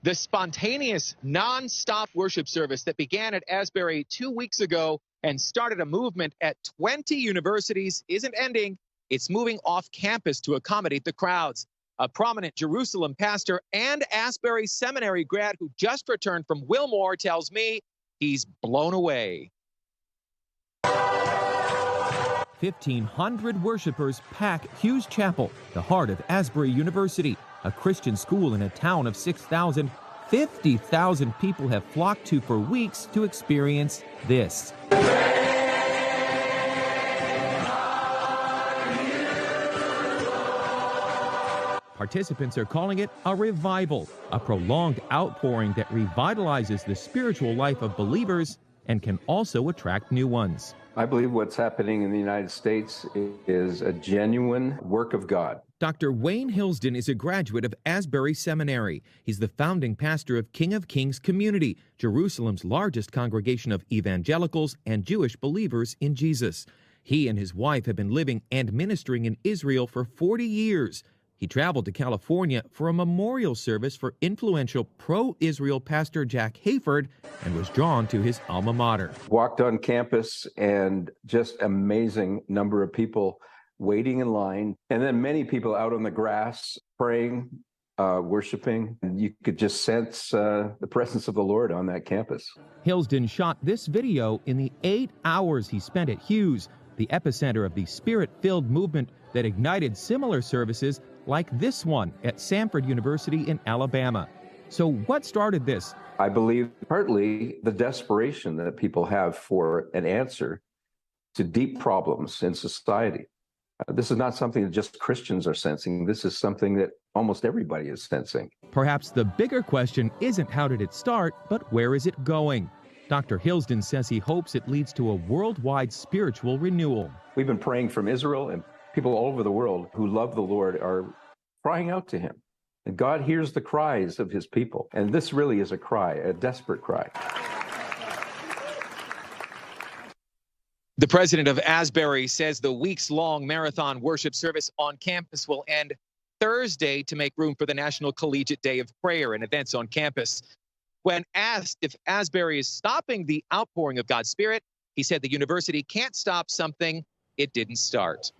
The spontaneous, non-stop worship service that began at Asbury 2 weeks ago and started a movement at 20 universities isn't ending. It's moving off campus to accommodate the crowds. A prominent Jerusalem pastor and Asbury Seminary grad who just returned from Wilmore tells me he's blown away. 1,500 worshipers pack Hughes Chapel, the heart of Asbury University, a Christian school in a town of 6,000. 50,000 people have flocked to for weeks to experience this. Participants are calling it a revival, a prolonged outpouring that revitalizes the spiritual life of believers and can also attract new ones. I believe what's happening in the United States is a genuine work of God. Dr. Wayne Hillsden is a graduate of Asbury Seminary. He's the founding pastor of King of Kings Community, Jerusalem's largest congregation of evangelicals and Jewish believers in Jesus. He and his wife have been living and ministering in Israel for 40 years. He traveled to California for a memorial service for influential pro-Israel pastor Jack Hayford and was drawn to his alma mater. Walked on campus and just amazing number of people waiting in line, and then many people out on the grass praying, worshiping. You could just sense the presence of the Lord on that campus. Hillsden shot this video in the 8 hours he spent at Hughes, the epicenter of the spirit-filled movement that ignited similar services like this one at Samford University in Alabama. So what started this? I believe partly the desperation that people have for an answer to deep problems in society. This is not something that just Christians are sensing. This is something that almost everybody is sensing. Perhaps the bigger question isn't how did it start, but where is it going? Dr. Hillsden says he hopes it leads to a worldwide spiritual renewal. We've been praying from Israel, and people all over the world who love the Lord are crying out to him. And God hears the cries of his people. And this really is a cry, a desperate cry. The president of Asbury says the weeks-long marathon worship service on campus will end Thursday to make room for the National Collegiate Day of Prayer and events on campus. When asked if Asbury is stopping the outpouring of God's Spirit, he said the university can't stop something it didn't start.